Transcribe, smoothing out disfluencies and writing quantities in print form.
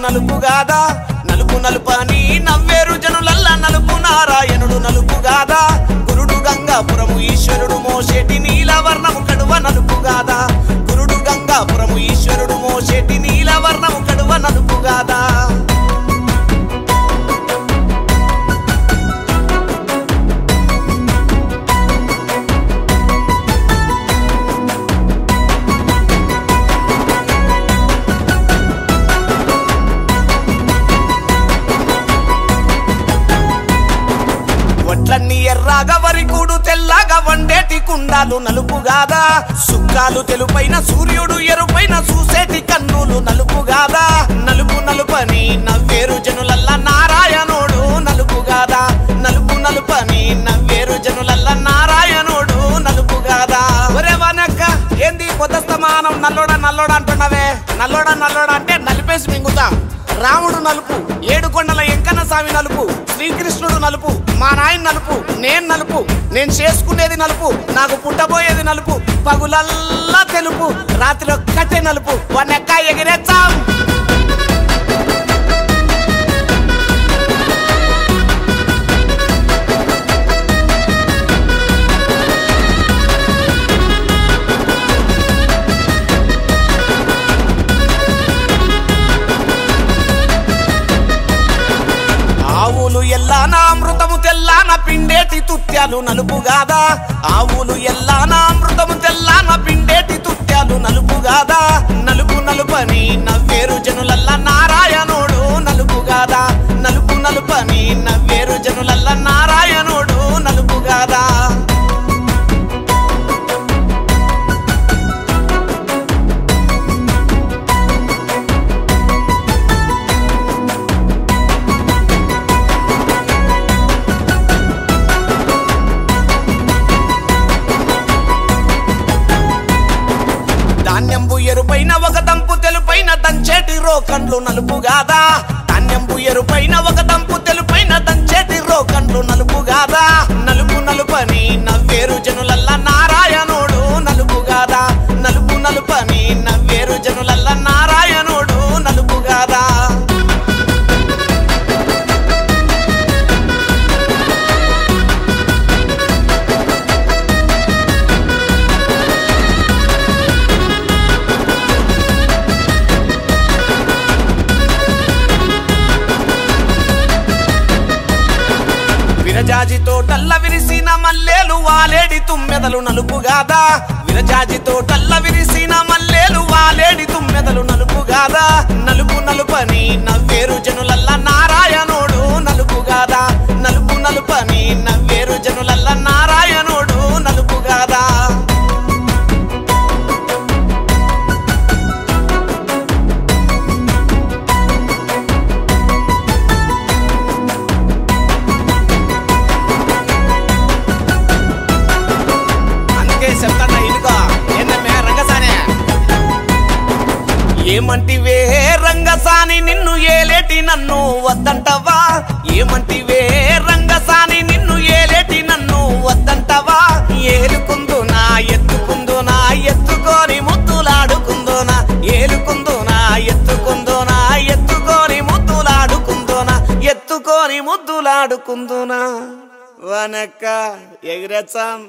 నలుపుగాదా నలుపు నలుపని నవ్వేరు జనులల్ల నలుపు నారాయణుడు నలుపుగాదా గురుడు గంగాపురము ఈశ్వరుడు మోసేటి నీలవర్ణము కడువ నలుపుగాదా గురుడు గంగాపురము ఈశ్వరుడు మోసేటి నీలవర్ణము కడువ నలుపుగాదా వడ్లన్నీ ఎర్రాగా వరికూడు తెల్లగా వండేటి కుండాలు నలుపుగాదా సుక్కాలు తెలుపైన సూర్యుడు ఎరుపైన చూసేటి కన్నులు నలుపుగాదా నలుపు నలుపని నవ్వేరు జనులల్ల నారాయణుడు నలుపుగాదా నలుపు నలుపని నవ్వేరు జనులల్ల నారాయణుడు నలుపుగాదా ఒరే వనక్క ఏంది పొద్దస్తమానం నల్లోడ నల్లోడ అంటున్నావే నల్లోడ నల్లోడ అంటే నలిపేసి మింగుతా రాముడు నలుపు ఏడుకొండల ఎంకన్న స్వామి నలుపు శ్రీకృష్ణుడు నలుపు మా నాయన నలుపు నేను నలుపు నేను చేసుకునేది నలుపు నాకు పుట్టబోయేది నలుపు పగులల్లా తెలుపు రాత్రి ఒక్కటే నలుపు వనెక్క ఎగిరేచ్చాం ఆవులు ఎల్లాన అమృతము తెల్లాన పిండేటి తుత్యాలు నలుపుగాదా ఆవులు ఎల్లాన అమృతము తెల్లాన పిండేటి తుత్యాలు నలుపుగాదా నలుపు నలుపని నవ్వేరు జనులల్ల నారాయణుడు నలుపుగాదా నలుపు నలుపని నవ్వేరు జనులల్ల నారాయణుడు నలుపుగాదా ధాన్యంబు ఎరుపైన ఒక దంపు తెలుపైన దంచేటి రోకండ్లు నలుపుగాదా ధాన్యంబు ఎరుపైన ఒక దంపు తెలుపైన దంచేటి రోకండ్లు నలుపుగాదా నలుపు నలుపని నవ్వేరు జనులల్ల నారాయణుడు నలుపుగాదా నలుపు నలుపని నవ్వేరు జనులల్ల నారాయణుడు నలుపుగాదా విరజాజి తోటల్ల విరిసిన మల్లేలు వాలేడి తుమ్మెదలు నలుపుగాదా విరజాజి తోటల్ల విరిసిన మల్లేలు వాలేడి తుమ్మెదలు నలుపుగాదా నలుపు నలుపని నవ్వేరు జనులల్ల నారాయణుడు నలుపుగాదా నలుపు నలుపని నవ్వేరు జనులల్ల నారాయణుడు నలుపుగాదా ఏమంటివే రంగసాని నిన్ను ఏలేటి నన్ను వద్దంటవా ఏమంటివే రంగసాని నిన్ను ఏలేటి నన్ను వద్దంటవా ఏలుకుందునా ఎత్తుకుందునా ఎత్తుకొని ముద్దులాడుకుందునా ఏలుకుందునా ఎత్తుకుందునా ఎత్తుకొని ముద్దులాడుకుందునా ఎత్తుకొని ముద్దులాడుకుందునా వనక్క ఎగిరేచ్చాం